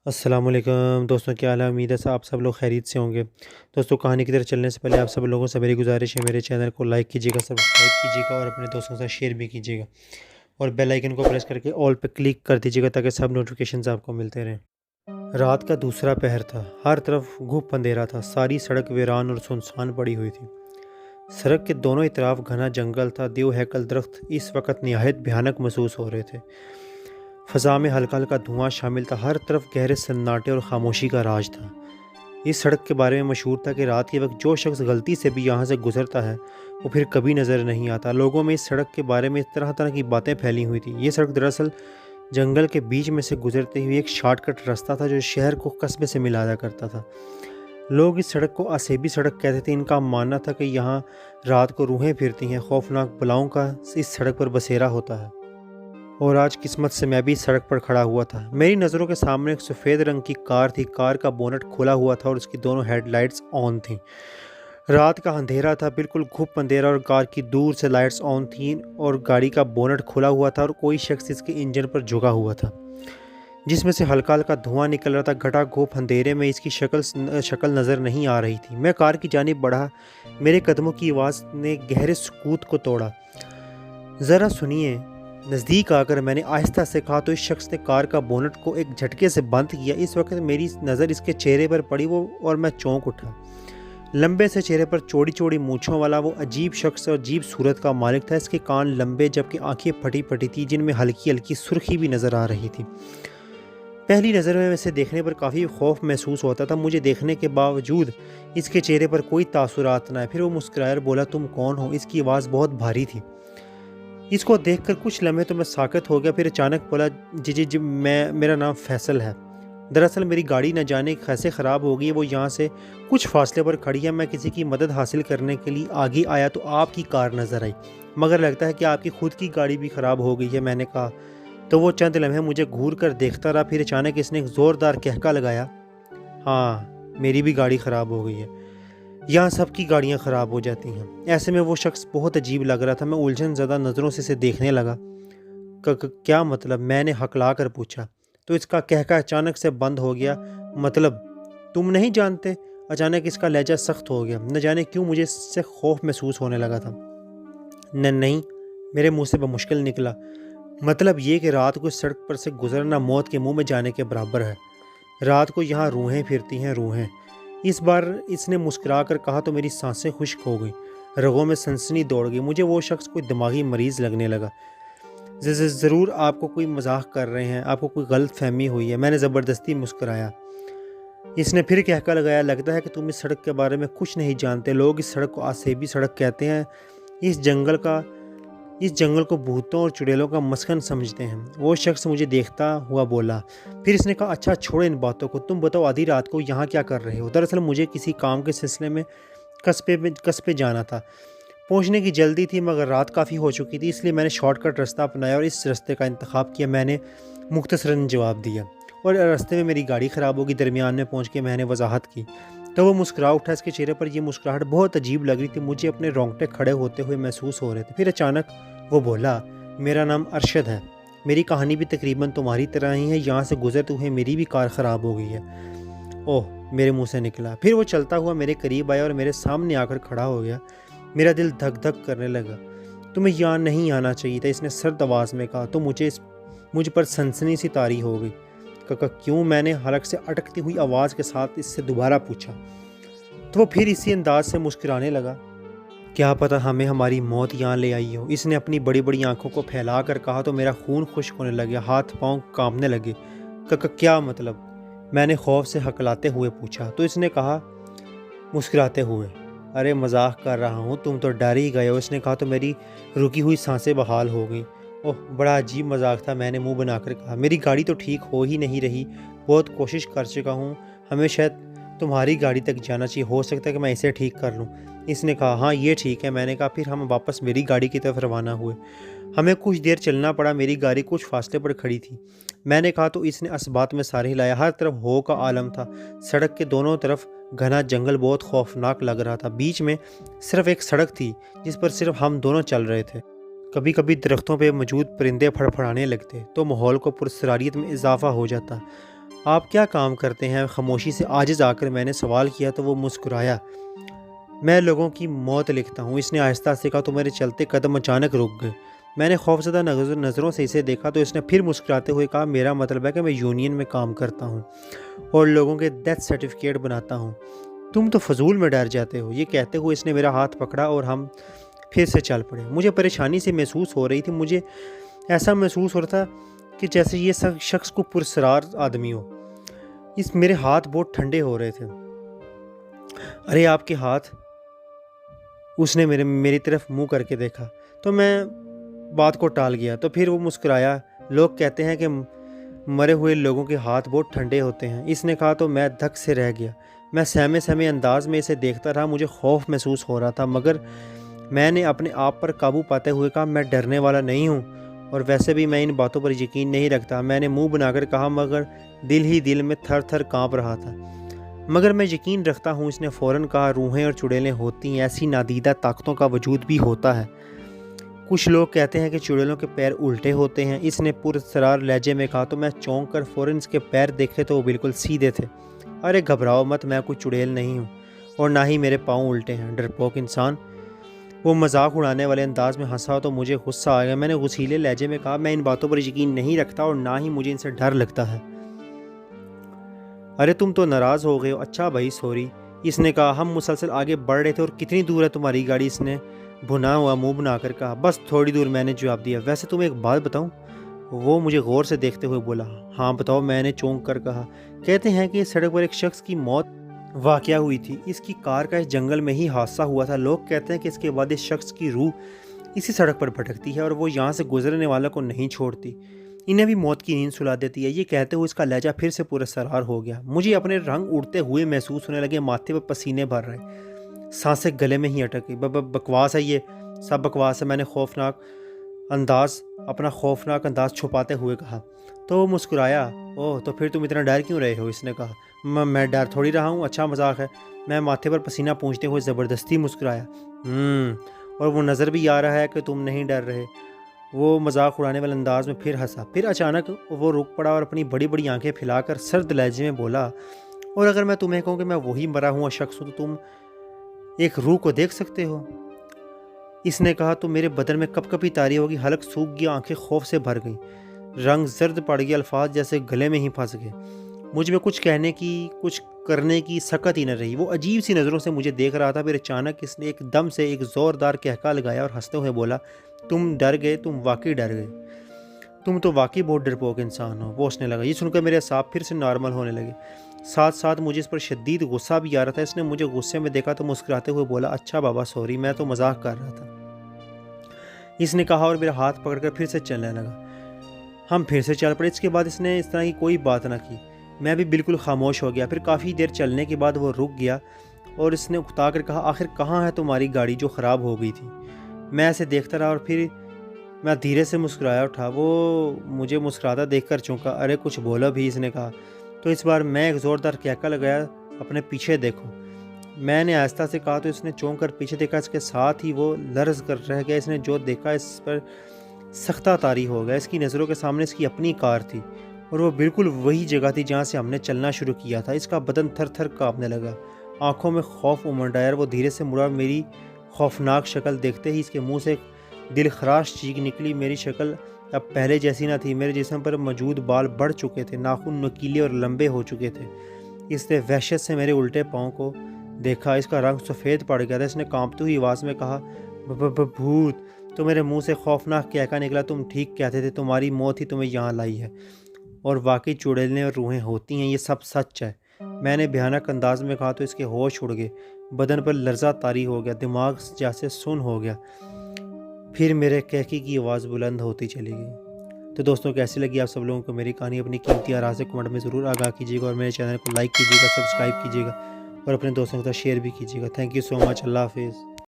السلام علیکم دوستوں، کیا حال ہے؟ امید ہے آپ سب لوگ خیریت سے ہوں گے۔ دوستوں، کہانی کی طرف چلنے سے پہلے آپ سب لوگوں سے میری گزارش ہے، میرے چینل کو لائک کیجیے گا، سبسکرائب کیجیے گا اور اپنے دوستوں سے شیئر بھی کیجیے گا، اور بیل آئیکن کو پریس کر کے آل پہ کلک کر دیجیے گا تاکہ سب نوٹیفیکیشنز آپ کو ملتے رہیں۔ رات کا دوسرا پہر تھا، ہر طرف گھپ اندھیرا تھا، ساری سڑک ویران اور سنسان پڑی ہوئی تھی۔ سڑک کے دونوں اطراف گھنا جنگل تھا، دیو ہیکل درخت اس وقت نہایت بھیانک محسوس ہو رہے تھے۔ فضا میں ہلکا ہلکا دھواں شامل تھا، ہر طرف گہرے سناٹے اور خاموشی کا راج تھا۔ اس سڑک کے بارے میں مشہور تھا کہ رات کے وقت جو شخص غلطی سے بھی یہاں سے گزرتا ہے وہ پھر کبھی نظر نہیں آتا۔ لوگوں میں اس سڑک کے بارے میں طرح طرح کی باتیں پھیلی ہوئی تھیں۔ یہ سڑک دراصل جنگل کے بیچ میں سے گزرتے ہوئے ایک شارٹ کٹ راستہ تھا جو شہر کو قصبے سے ملایا کرتا تھا۔ لوگ اس سڑک کو اسیبی سڑک کہتے تھے۔ ان کا ماننا تھا کہ یہاں رات کو روحیں پھرتی ہیں، خوفناک بلاؤں کا اس سڑک پر بسیرا ہوتا ہے۔ اور آج قسمت سے میں بھی اس سڑک پر کھڑا ہوا تھا۔ میری نظروں کے سامنے ایک سفید رنگ کی کار تھی۔ کار کا بونٹ کھلا ہوا تھا اور اس کی دونوں ہیڈ لائٹس آن تھیں۔ رات کا اندھیرا تھا، بالکل گھپ اندھیرا، اور کار کی دور سے لائٹس آن تھیں اور گاڑی کا بونٹ کھلا ہوا تھا اور کوئی شخص اس کے انجن پر جھکا ہوا تھا جس میں سے ہلکا ہلکا دھواں نکل رہا تھا۔ گھٹا گھوپ اندھیرے میں اس کی شکل نظر نہیں آ رہی تھی۔ میں کار کی جانب بڑھا، میرے قدموں کی آواز نے گہرے سکوت کو توڑا۔ ذرا سنیے۔ نزدیک آ کر میں نے آہستہ سے کہا تو اس شخص نے کار کا بونٹ کو ایک جھٹکے سے بند کیا۔ اس وقت میری نظر اس کے چہرے پر پڑی اور میں چونک اٹھا۔ لمبے سے چہرے پر چوڑی چوڑی مونچھوں والا وہ عجیب شخص اور عجیب صورت کا مالک تھا۔ اس کے کان لمبے جبکہ آنکھیں پھٹی پھٹی تھی جن میں ہلکی ہلکی سرخی بھی نظر آ رہی تھی۔ پہلی نظر میں اسے دیکھنے پر کافی خوف محسوس ہوتا تھا، مجھے دیکھنے کے باوجود اس کے چہرے پر کوئی تاثرات نہ ہے۔ پھر وہ مسکرایا اور بولا، تم کون ہو؟ اس کی آواز بہت بھاری تھی۔ اس کو دیکھ کر کچھ لمحے تو میں ساکت ہو گیا، پھر اچانک بولا، جی میرا نام فیصل ہے۔ دراصل میری گاڑی نہ جانے کیسے خراب ہو گئی، وہ یہاں سے کچھ فاصلے پر کھڑی ہے۔ میں کسی کی مدد حاصل کرنے کے لیے آگے آیا تو آپ کی کار نظر آئی، مگر لگتا ہے کہ آپ کی خود کی گاڑی بھی خراب ہو گئی ہے، میں نے کہا۔ تو وہ چند لمحے مجھے گھور کر دیکھتا رہا، پھر اچانک اس نے ایک زوردار کہکا لگایا، ہاں میری بھی گاڑی خراب ہو گئی ہے، یہاں سب کی گاڑیاں خراب ہو جاتی ہیں۔ ایسے میں وہ شخص بہت عجیب لگ رہا تھا۔ میں الجھن زدہ نظروں سے اسے دیکھنے لگا۔ کیا مطلب؟ میں نے ہکلا کر پوچھا تو اس کا کہکا اچانک سے بند ہو گیا۔ مطلب تم نہیں جانتے؟ اچانک اس کا لہجہ سخت ہو گیا۔ نہ جانے کیوں مجھے اس سے خوف محسوس ہونے لگا تھا۔ نہیں، میرے منہ سے بمشکل نکلا۔ مطلب یہ کہ رات کو اس سڑک پر سے گزرنا موت کے منہ میں جانے کے برابر ہے۔ رات کو یہاں روحیں پھرتی ہیں، روحیں۔ اس بار اس نے مسکرا کر کہا تو میری سانسیں خشک ہو گئیں، رگوں میں سنسنی دوڑ گئی۔ مجھے وہ شخص کوئی دماغی مریض لگنے لگا۔ ضرور آپ کو کوئی مذاق کر رہے ہیں، آپ کو کوئی غلط فہمی ہوئی ہے۔ میں نے زبردستی مسکرایا۔ اس نے پھر کہکا لگایا، لگتا ہے کہ تم اس سڑک کے بارے میں کچھ نہیں جانتے۔ لوگ اس سڑک کو اسیبی سڑک کہتے ہیں، اس جنگل کو بھوتوں اور چڑیلوں کا مسکن سمجھتے ہیں۔ وہ شخص مجھے دیکھتا ہوا بولا۔ پھر اس نے کہا، اچھا چھوڑو ان باتوں کو، تم بتاؤ آدھی رات کو یہاں کیا کر رہے ہو؟ دراصل مجھے کسی کام کے سلسلے میں قصبے جانا تھا۔ پہنچنے کی جلدی تھی مگر رات کافی ہو چکی تھی، اس لیے میں نے شارٹ کٹ راستہ اپنایا اور اس راستے کا انتخاب کیا، میں نے مختصراً جواب دیا۔ اور راستے میں میری گاڑی خراب ہوگی۔ درمیان میں پہنچ کے میں نے وضاحت کی تو وہ مسکرا اٹھا۔ اس کے چہرے پر یہ مسکراہٹ بہت عجیب لگ رہی تھی، مجھے اپنے رونگٹے کھڑے ہوتے ہوئے محسوس ہو رہے تھے۔ پھر اچانک وہ بولا، میرا نام ارشد ہے، میری کہانی بھی تقریباً تمہاری طرح ہی ہے، یہاں سے گزرتے ہوئے میری بھی کار خراب ہو گئی ہے۔ اوہ، میرے منہ سے نکلا۔ پھر وہ چلتا ہوا میرے قریب آیا اور میرے سامنے آ کر کھڑا ہو گیا۔ میرا دل دھک دھک کرنے لگا۔ تمہیں یہاں نہیں آنا چاہیے تھا، اس نے سرد آواز میں کہا تو مجھ پر سنسنی سی طاری ہو گئی۔ کیوں؟ میں نے حلق سے اٹکتی ہوئی آواز کے ساتھ اس سے دوبارہ پوچھا تو وہ پھر اسی انداز سے مسکرانے لگا، کیا پتہ ہمیں ہماری موت یہاں لے آئی ہو۔ اس نے اپنی بڑی بڑی آنکھوں کو پھیلا کر کہا تو میرا خون خشک ہونے لگا، ہاتھ پاؤں کانپنے لگے۔ کیا مطلب؟ میں نے خوف سے ہکلاتے ہوئے پوچھا تو اس نے کہا مسکراتے ہوئے، ارے مذاق کر رہا ہوں، تم تو ڈر ہی گئے ہو۔ اس نے کہا تو میری رکی ہوئی سانسیں بحال ہو گئیں۔ اوہ، بڑا عجیب مذاق تھا، میں نے منہ بنا کر کہا۔ میری گاڑی تو ٹھیک ہو ہی نہیں رہی، بہت کوشش کر چکا ہوں، ہمیں شاید تمہاری گاڑی تک جانا چاہیے، ہو سکتا ہے کہ میں اسے ٹھیک کر لوں۔ اس نے کہا، ہاں یہ ٹھیک ہے۔ میں نے کہا۔ پھر ہم واپس میری گاڑی کی طرف روانہ ہوئے۔ ہمیں کچھ دیر چلنا پڑا، میری گاڑی کچھ فاصلے پر کھڑی تھی۔ میں نے کہا تو اس نے اسبات میں سار ہلایا۔ ہر طرف ہو کا عالم تھا، سڑک کے دونوں طرف گھنا جنگل بہت خوفناک لگ رہا تھا۔ بیچ میں صرف ایک سڑک تھی جس پر صرف ہم دونوں چل رہے تھے۔ کبھی کبھی درختوں پہ موجود پرندے پھڑپھڑانے لگتے تو ماحول کو پرسراریت میں اضافہ ہو جاتا۔ آپ کیا کام کرتے ہیں؟ خاموشی سے عاجز آ کر میں نے سوال کیا تو وہ مسکرایا۔ میں لوگوں کی موت لکھتا ہوں، اس نے آہستہ سے کہا تو میرے چلتے قدم اچانک رک گئے۔ میں نے خوفزدہ نظروں سے اسے دیکھا تو اس نے پھر مسکراتے ہوئے کہا، میرا مطلب ہے کہ میں یونین میں کام کرتا ہوں اور لوگوں کے ڈیتھ سرٹیفکیٹ بناتا ہوں۔ تم تو فضول میں ڈر جاتے ہو۔ یہ کہتے ہوئے اس نے میرا ہاتھ پکڑا اور ہم پھر سے چل پڑے۔ مجھے پریشانی سے محسوس ہو رہی تھی، مجھے ایسا محسوس ہو رہا تھا کہ جیسے یہ شخص کو پرسرار آدمی ہو۔ میرے ہاتھ بہت ٹھنڈے ہو رہے تھے۔ ارے آپ کے ہاتھ؟ اس نے میری طرف منہ کر کے دیکھا تو میں بات کو ٹال گیا۔ تو پھر وہ مسکرایا، لوگ کہتے ہیں کہ مرے ہوئے لوگوں کے ہاتھ بہت ٹھنڈے ہوتے ہیں، اس نے کہا تو میں دھک سے رہ گیا۔ میں سہمے انداز میں اسے دیکھتا رہا، مجھے خوف محسوس ہو رہا تھا، مگر میں نے اپنے آپ پر قابو پاتے ہوئے کہا، میں ڈرنے والا نہیں ہوں اور ویسے بھی میں ان باتوں پر یقین نہیں رکھتا۔ میں نے منہ بنا کر کہا، مگر دل ہی دل میں تھر تھر کانپ رہا تھا۔ مگر میں یقین رکھتا ہوں، اس نے فوراً کہا، روحیں اور چڑیلیں ہوتی ہیں، ایسی نادیدہ طاقتوں کا وجود بھی ہوتا ہے۔ کچھ لوگ کہتے ہیں کہ چڑیلوں کے پیر الٹے ہوتے ہیں، اس نے پرسرار لہجے میں کہا تو میں چونک کر فوراً اس کے پیر دیکھے تو وہ بالکل سیدھے تھے۔ ارے گھبراؤ مت، میں کوئی چڑیل نہیں ہوں اور نہ ہی میرے پاؤں الٹے ہیں، ڈرپوک انسان۔ وہ مذاق اڑانے والے انداز میں ہنسا تو مجھے غصہ آ گیا۔ میں نے غصیلے لہجے میں کہا، میں ان باتوں پر یقین نہیں رکھتا اور نہ ہی مجھے ان سے ڈر لگتا ہے۔ ارے تم تو ناراض ہو گئے ہو؟ اچھا بھائی سوری، اس نے کہا۔ ہم مسلسل آگے بڑھ رہے تھے۔ اور کتنی دور ہے تمہاری گاڑی؟ اس نے بھنا ہوا منہ بنا کر کہا۔ بس تھوڑی دور، میں نے جواب دیا۔ ویسے تمہیں ایک بات بتاؤں؟ وہ مجھے غور سے دیکھتے ہوئے بولا۔ ہاں بتاؤ، میں نے چونک کر کہا۔ کہتے ہیں کہ سڑک پر ایک شخص کی موت واقع ہوئی تھی، اس کی کار کا اس جنگل میں ہی حادثہ ہوا تھا۔ لوگ کہتے ہیں کہ اس کے بعد اس شخص کی روح اسی سڑک پر بھٹکتی ہے اور وہ یہاں سے گزرنے والوں کو نہیں چھوڑتی، انہیں بھی موت کی نیند سلا دیتی ہے۔ یہ کہتے ہوئے اس کا لہجہ پھر سے پرسرار ہو گیا۔ مجھے اپنے رنگ اڑتے ہوئے محسوس ہونے لگے، ماتھے پر پسینے بھر رہے، سانسیں گلے میں ہی اٹک گئی۔ بکواس ہے، یہ سب بکواس ہے، میں نے اپنا خوفناک انداز چھپاتے ہوئے کہا۔ تو وہ مسکرایا۔ اوہ تو پھر تم اتنا ڈر کیوں رہے ہو؟ اس نے کہا۔ میں ڈر تھوڑی رہا ہوں، اچھا مذاق ہے۔ میں ماتھے پر پسینہ پونچھتے ہوئے زبردستی مسکرایا۔ اور وہ نظر بھی آ رہا ہے کہ تم نہیں ڈر رہے۔ وہ مذاق اڑانے والے انداز میں پھر ہنسا۔ پھر اچانک وہ رک پڑا اور اپنی بڑی بڑی آنکھیں پھیلا کر سرد لہجے میں بولا، اور اگر میں تمہیں کہوں کہ میں وہی مرا ہوا شخص ہوں تو تم ایک روح کو دیکھ سکتے ہو؟ اس نے کہا تو میرے بدن میں کپ کپی طاری ہوگی، حلق سوکھ گیا، آنکھیں خوف سے بھر گئیں، رنگ زرد پڑ گیا، الفاظ جیسے گلے میں ہی پھنس گئے۔ مجھ میں کچھ کہنے کی، کچھ کرنے کی سکت ہی نہ رہی۔ وہ عجیب سی نظروں سے مجھے دیکھ رہا تھا۔ پھر اچانک اس نے ایک دم سے ایک زوردار کہکا لگایا اور ہنستے ہوئے بولا، تم ڈر گئے، تم واقعی ڈر گئے، تم تو واقعی بہت ڈرپوک انسان ہو۔ وہ ہنسنے لگا۔ یہ سن کر میرے اعصاب پھر سے نارمل ہونے لگے، ساتھ ساتھ مجھے اس پر شدید غصہ بھی آ رہا تھا۔ اس نے مجھے غصے میں دیکھا تو مسکراتے ہوئے بولا، اچھا بابا سوری، میں تو مذاق کر رہا تھا، اس نے کہا اور میرا ہاتھ پکڑ کر پھر سے چلنے لگا۔ ہم پھر سے چل پڑے۔ اس کے بعد اس نے اس طرح کی کوئی بات نہ کی۔ میں بھی بالکل خاموش ہو گیا۔ پھر کافی دیر چلنے کے بعد وہ رک گیا اور اس نے اکتا کر کہا، آخر کہاں ہے تمہاری گاڑی جو خراب ہو گئی تھی؟ میں ایسے دیکھتا رہا اور پھر میں دھیرے سے مسکرایا اٹھا۔ وہ مجھے مسکراتا دیکھ کر چونکا۔ ارے کچھ بولو بھی، اس نے کہا۔ تو اس بار میں ایک زوردار کہکا لگایا، اپنے پیچھے دیکھو، میں نے آہستہ سے کہا تو اس نے چونک کر پیچھے دیکھا۔ اس کے ساتھ ہی وہ لرز کر رہ گیا۔ اس نے جو دیکھا اس پر سختہ طاری ہو گیا۔ اس کی نظروں کے سامنے اس کی اپنی کار تھی اور وہ بالکل وہی جگہ تھی جہاں سے ہم نے چلنا شروع کیا تھا۔ اس کا بدن تھر تھر کانپنے لگا، آنکھوں میں خوف امنڈ آیا۔ وہ دھیرے سے مڑا، میری خوفناک شکل دیکھتے ہی اس کے منہ سے دل خراش چیخ نکلی۔ میری شکل اب پہلے جیسی نہ تھی، میرے جسم پر موجود بال بڑھ چکے تھے، ناخن نکیلے اور لمبے ہو چکے تھے۔ اس نے وحشت سے میرے الٹے پاؤں کو دیکھا، اس کا رنگ سفید پڑ گیا تھا۔ اس نے کانپتی ہوئی آواز میں کہا، بھوت! تو میرے منہ سے خوفناک کہکا نکلا، تم ٹھیک کہتے تھے، تمہاری موت ہی تمہیں یہاں لائی ہے اور واقعی چڑیلیں اور روحیں ہوتی ہیں، یہ سب سچ ہے۔ میں نے بھیانک انداز میں کہا تو اس کے ہوش اڑ گئے، بدن پر لرزہ طاری ہو گیا، دماغ جیسے سن ہو گیا۔ پھر میرے کہکی کی آواز بلند ہوتی چلی گئی۔ تو دوستوں کیسی لگی آپ سب لوگوں کو میری کہانی؟ اپنی قیمتی آراء سے کمنٹ میں ضرور آگاہ کیجیے گا اور میرے چینل کو لائک کیجیے گا، سبسکرائب کیجیے گا اور اپنے دوستوں کے ساتھ شیئر بھی کیجیے گا۔ تھینک یو سو مچ۔ اللہ حافظ۔